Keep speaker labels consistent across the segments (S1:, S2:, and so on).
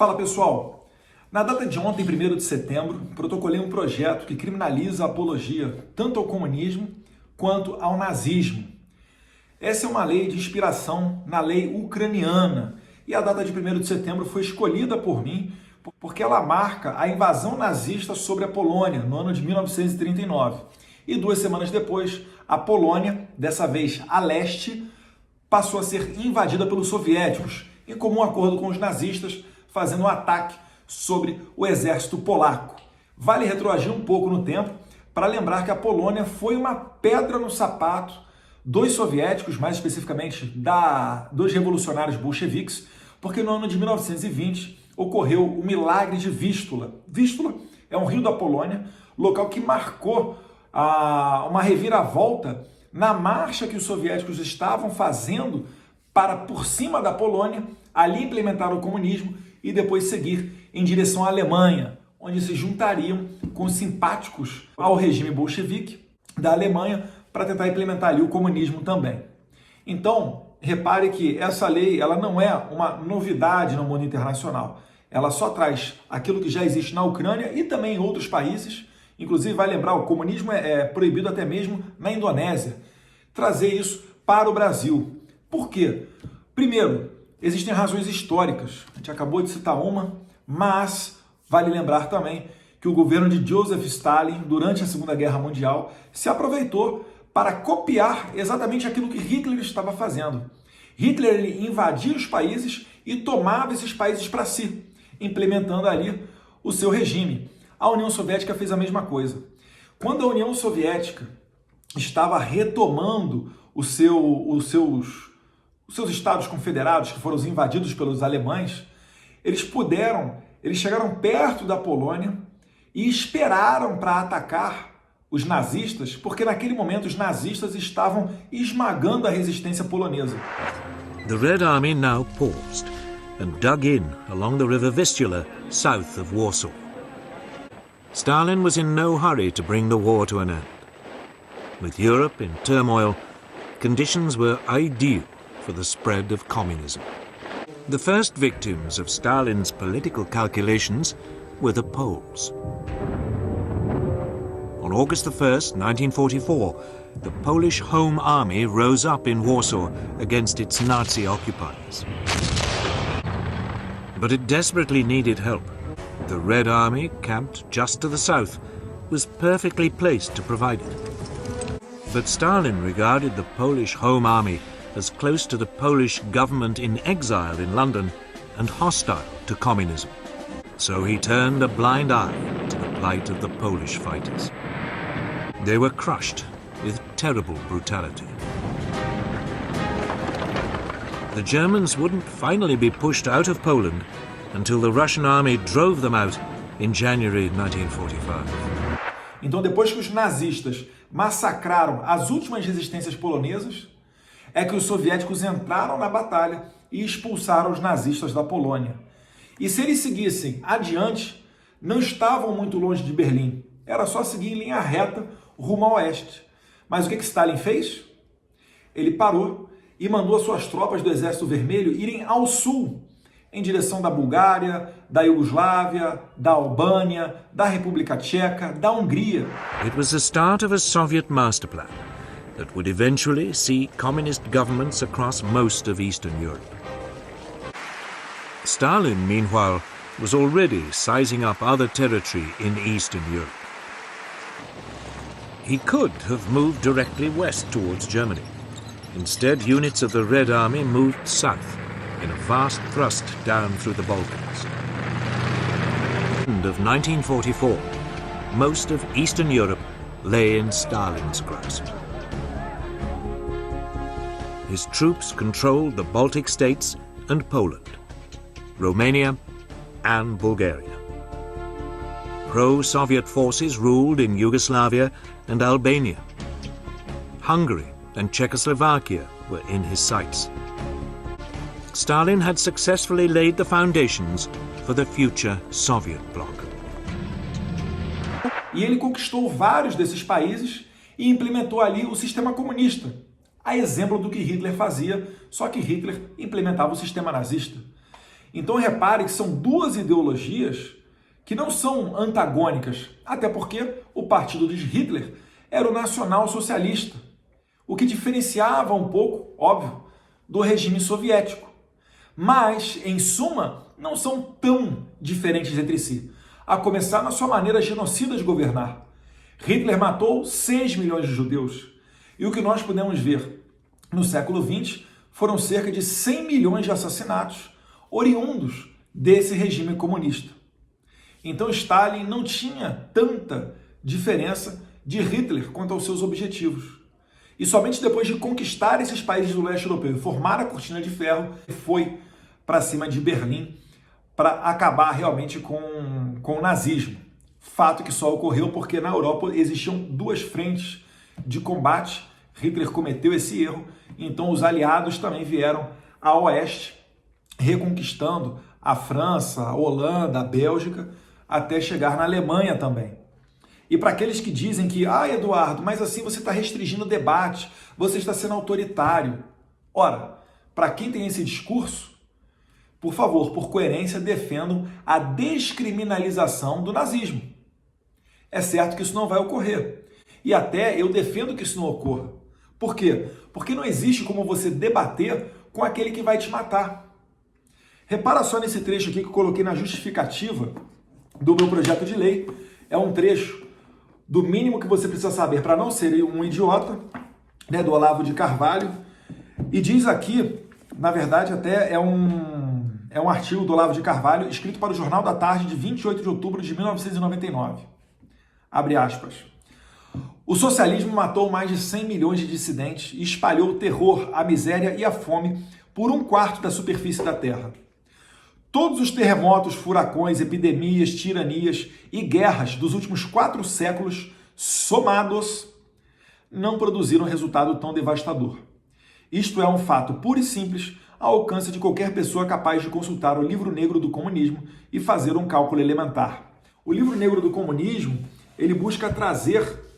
S1: Fala pessoal, na data de ontem, 1º de setembro, protocolei um projeto que criminaliza a apologia tanto ao comunismo quanto ao nazismo. Essa é uma lei de inspiração na lei ucraniana e a data de 1º de setembro foi escolhida por mim porque ela marca a invasão nazista sobre a Polônia no ano de 1939. E 2 semanas depois, a Polônia, dessa vez a leste, passou a ser invadida pelos soviéticos, em comum acordo com os nazistas, fazendo um ataque sobre o exército polaco. Vale retroagir um pouco no tempo para lembrar que a Polônia foi uma pedra no sapato dos soviéticos, mais especificamente dos revolucionários bolcheviques, porque no ano de 1920 ocorreu o milagre de Vístula. Vístula é um rio da Polônia, local que marcou uma reviravolta na marcha que os soviéticos estavam fazendo para, por cima da Polônia, ali implementar o comunismo e depois seguir em direção à Alemanha, onde se juntariam com os simpáticos ao regime bolchevique da Alemanha para tentar implementar ali o comunismo também. Então, repare que essa lei ela não é uma novidade no mundo internacional. Ela só traz aquilo que já existe na Ucrânia e também em outros países. Inclusive, vai lembrar, o comunismo é proibido até mesmo na Indonésia. Trazer isso para o Brasil. Por quê? Primeiro, existem razões históricas. A gente acabou de citar uma, mas vale lembrar também que o governo de Joseph Stalin, durante a Segunda Guerra Mundial, se aproveitou para copiar exatamente aquilo que Hitler estava fazendo. Hitler ele invadia os países e tomava esses países para si, implementando ali o seu regime. A União Soviética fez a mesma coisa. Quando a União Soviética estava retomando os seus estados confederados, que foram invadidos pelos alemães, eles chegaram perto da Polônia e esperaram para atacar os nazistas, porque naquele momento os nazistas estavam esmagando a resistência polonesa.
S2: The Red Army now paused and dug in along the river Vistula, south of Warsaw. Stalin was in no hurry to bring the war to an end. With Europe in turmoil, conditions were ideal for the spread of communism. The first victims of Stalin's political calculations were the Poles. On August 1st, 1944, the Polish Home Army rose up in Warsaw against its Nazi occupiers. But it desperately needed help. The Red Army, camped just to the south, was perfectly placed to provide it. But Stalin regarded the Polish Home Army as close to the Polish government in exile in London and hostile to communism. So he turned a blind eye to the plight of the Polish fighters. They were crushed with terrible brutality. The Germans wouldn't finally be pushed out of Poland until the Russian army drove them out in January 1945.
S1: Então, depois que os nazistas massacraram as últimas resistências polonesas, é que os soviéticos entraram na batalha e expulsaram os nazistas da Polônia. E se eles seguissem adiante, não estavam muito longe de Berlim. Era só seguir em linha reta rumo ao oeste. Mas o que Stalin fez? Ele parou e mandou as suas tropas do Exército Vermelho irem ao sul, em direção da Bulgária, da Iugoslávia, da Albânia, da República Tcheca, da Hungria.
S2: It was the start of a Soviet master plan that would eventually see communist governments across most of Eastern Europe. Stalin, meanwhile, was already sizing up other territory in Eastern Europe. He could have moved directly west towards Germany. Instead, units of the Red Army moved south in a vast thrust down through the Balkans. End of 1944, most of Eastern Europe lay in Stalin's grasp. His troops controlled the Baltic states and Poland, Romania and Bulgaria. Pro-Soviet forces ruled in Yugoslavia and Albania. Hungary and Czechoslovakia were in his sights. Stalin had successfully laid the foundations for the future Soviet bloc.
S1: E ele conquistou vários desses países e implementou ali o sistema comunista, a exemplo do que Hitler fazia, só que Hitler implementava o sistema nazista. Então repare que são duas ideologias que não são antagônicas, até porque o partido de Hitler era o nacional-socialista, o que diferenciava um pouco, óbvio, do regime soviético. Mas, em suma, não são tão diferentes entre si, a começar na sua maneira genocida de governar. Hitler matou 6 milhões de judeus, e o que nós podemos ver no século XX foram cerca de 100 milhões de assassinatos oriundos desse regime comunista. Então Stalin não tinha tanta diferença de Hitler quanto aos seus objetivos. E somente depois de conquistar esses países do leste europeu e formar a cortina de ferro, foi para cima de Berlim para acabar realmente com o nazismo. Fato que só ocorreu porque na Europa existiam duas frentes de combate. Hitler cometeu esse erro, então os aliados também vieram a oeste, reconquistando a França, a Holanda, a Bélgica, até chegar na Alemanha também. E para aqueles que dizem que, Eduardo, mas assim você está restringindo o debate, você está sendo autoritário. Ora, para quem tem esse discurso, por favor, por coerência, defendam a descriminalização do nazismo. É certo que isso não vai ocorrer. E até eu defendo que isso não ocorra. Por quê? Porque não existe como você debater com aquele que vai te matar. Repara só nesse trecho aqui que eu coloquei na justificativa do meu projeto de lei. É um trecho do mínimo que você precisa saber para não ser um idiota, né, do Olavo de Carvalho. E diz aqui, na verdade até é um artigo do Olavo de Carvalho escrito para o Jornal da Tarde de 28 de outubro de 1999. Abre aspas. O socialismo matou mais de 100 milhões de dissidentes e espalhou o terror, a miséria e a fome por 1/4 da superfície da Terra. Todos os terremotos, furacões, epidemias, tiranias e guerras dos últimos 4 séculos, somados, não produziram resultado tão devastador. Isto é um fato puro e simples, ao alcance de qualquer pessoa capaz de consultar o Livro Negro do Comunismo e fazer um cálculo elementar. O Livro Negro do Comunismo, ele busca trazer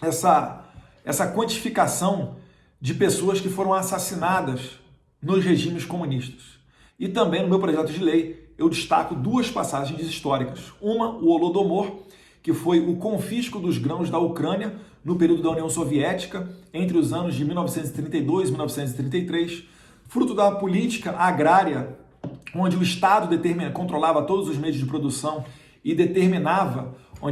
S1: essa quantificação de pessoas que foram assassinadas nos regimes comunistas. E também no meu projeto de lei eu destaco 2 passagens históricas. Uma, o Holodomor, que foi o confisco dos grãos da Ucrânia no período da União Soviética, entre os anos de 1932 e 1933, fruto da política agrária, onde o Estado controlava todos os meios de produção e determinava para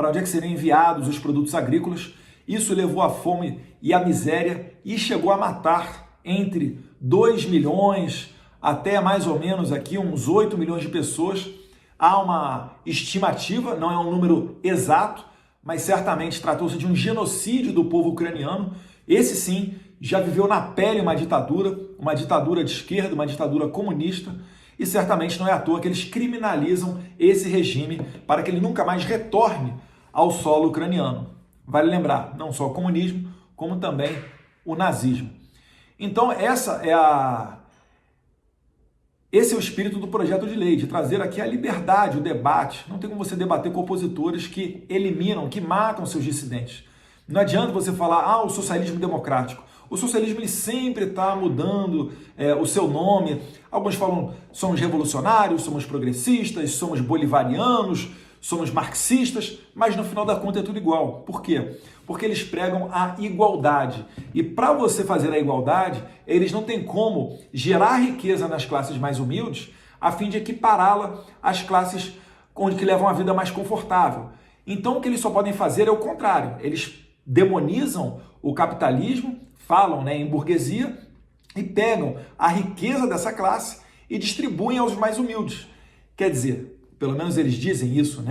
S1: onde é que seriam enviados os produtos agrícolas. Isso levou à fome e à miséria e chegou a matar entre 2 milhões até mais ou menos aqui uns 8 milhões de pessoas. Há uma estimativa, não é um número exato, mas certamente tratou-se de um genocídio do povo ucraniano. Esse sim já viveu na pele uma ditadura de esquerda, uma ditadura comunista, e certamente não é à toa que eles criminalizam esse regime para que ele nunca mais retorne ao solo ucraniano. Vale lembrar, não só o comunismo, como também o nazismo. Então esse é o espírito do projeto de lei, de trazer aqui a liberdade, o debate. Não tem como você debater com opositores que eliminam, que matam seus dissidentes. Não adianta você falar, o socialismo democrático. O socialismo ele sempre está mudando o seu nome. Alguns falam, somos revolucionários, somos progressistas, somos bolivarianos, somos marxistas, mas no final da conta é tudo igual. Por quê? Porque eles pregam a igualdade. E para você fazer a igualdade, eles não têm como gerar riqueza nas classes mais humildes a fim de equipará-la às classes que levam a vida mais confortável. Então o que eles só podem fazer é o contrário. Eles demonizam o capitalismo, falam em burguesia e pegam a riqueza dessa classe e distribuem aos mais humildes. Quer dizer, pelo menos eles dizem isso,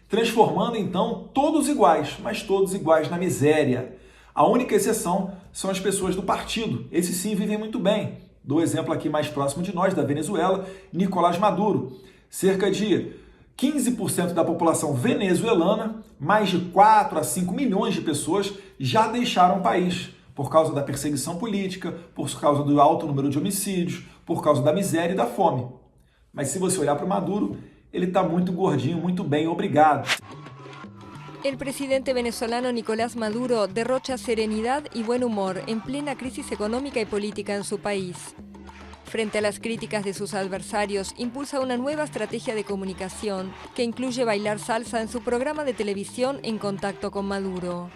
S1: transformando então todos iguais, mas todos iguais na miséria. A única exceção são as pessoas do partido. Esses sim vivem muito bem. Dou exemplo aqui mais próximo de nós, da Venezuela, Nicolás Maduro. Cerca de 15% da população venezuelana, mais de 4 a 5 milhões de pessoas já deixaram o país por causa da perseguição política, por causa do alto número de homicídios, por causa da miséria e da fome. Mas se você olhar para o Maduro, ele está muito gordinho, muito bem, obrigado.
S3: El presidente venezolano Nicolás Maduro derrocha serenidad y buen humor en plena crisis económica y política en su país. Frente a las críticas de sus adversarios, impulsa una nueva estrategia de comunicación que incluye bailar salsa en su programa de televisión En Contacto con Maduro.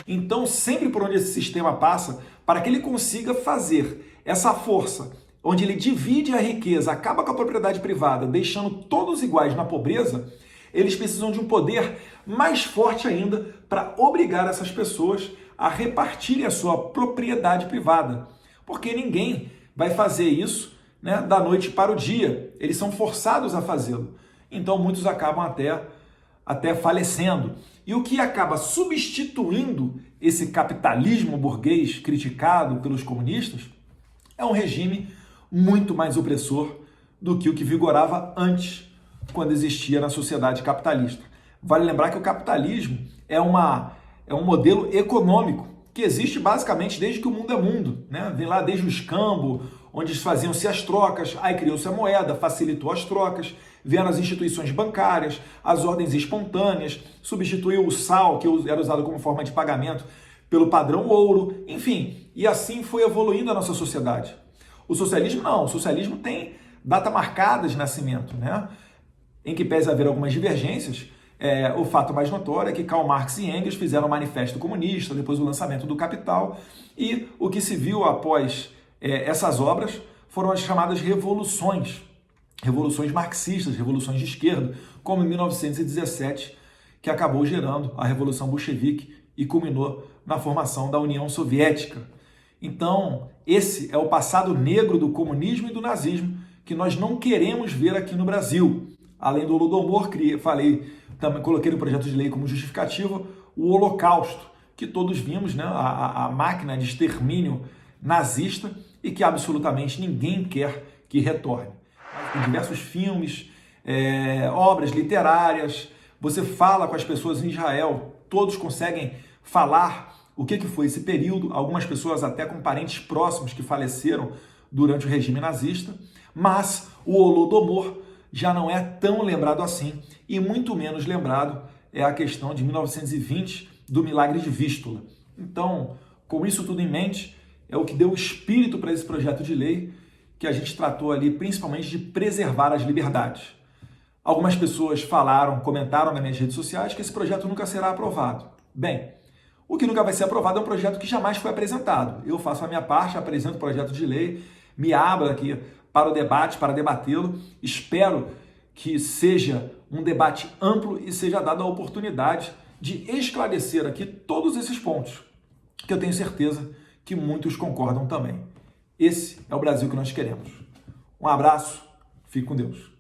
S1: Então, sempre por onde esse sistema passa, para que ele consiga fazer essa força, onde ele divide a riqueza, acaba com a propriedade privada, deixando todos iguais na pobreza, eles precisam de um poder mais forte ainda para obrigar essas pessoas a repartirem a sua propriedade privada. Porque ninguém vai fazer isso, né, da noite para o dia. Eles são forçados a fazê-lo. Então muitos acabam até falecendo. E o que acaba substituindo esse capitalismo burguês criticado pelos comunistas é um regime muito mais opressor do que o que vigorava antes, quando existia na sociedade capitalista. Vale lembrar que o capitalismo é um modelo econômico que existe basicamente desde que o mundo é mundo, né? Vem lá desde o escambo, onde faziam-se as trocas, aí criou-se a moeda, facilitou as trocas, vieram as instituições bancárias, as ordens espontâneas, substituiu o sal, que era usado como forma de pagamento, pelo padrão ouro, enfim, e assim foi evoluindo a nossa sociedade. O socialismo não, o socialismo tem data marcada de nascimento, né? Em que pese haver algumas divergências, o fato mais notório é que Karl Marx e Engels fizeram o Manifesto Comunista, depois o lançamento do Capital, e o que se viu após essas obras foram as chamadas revoluções marxistas, revoluções de esquerda, como em 1917, que acabou gerando a Revolução Bolchevique e culminou na formação da União Soviética. Então, esse é o passado negro do comunismo e do nazismo que nós não queremos ver aqui no Brasil. Além do Holodomor, também coloquei no projeto de lei como justificativa o Holocausto, que todos vimos, né, a máquina de extermínio nazista e que absolutamente ninguém quer que retorne. Em diversos filmes, obras literárias, você fala com as pessoas em Israel, todos conseguem falar o que foi esse período, algumas pessoas até com parentes próximos que faleceram durante o regime nazista, mas o Holodomor já não é tão lembrado assim, e muito menos lembrado é a questão de 1920 do milagre de Vístula. Então, com isso tudo em mente, é o que deu espírito para esse projeto de lei, que a gente tratou ali principalmente de preservar as liberdades. Algumas pessoas comentaram nas minhas redes sociais que esse projeto nunca será aprovado. Bem, o que nunca vai ser aprovado é um projeto que jamais foi apresentado. Eu faço a minha parte, apresento o projeto de lei, me abro aqui para o debate, para debatê-lo. Espero que seja um debate amplo e seja dada a oportunidade de esclarecer aqui todos esses pontos, que eu tenho certeza que muitos concordam também. Esse é o Brasil que nós queremos. Um abraço, fique com Deus.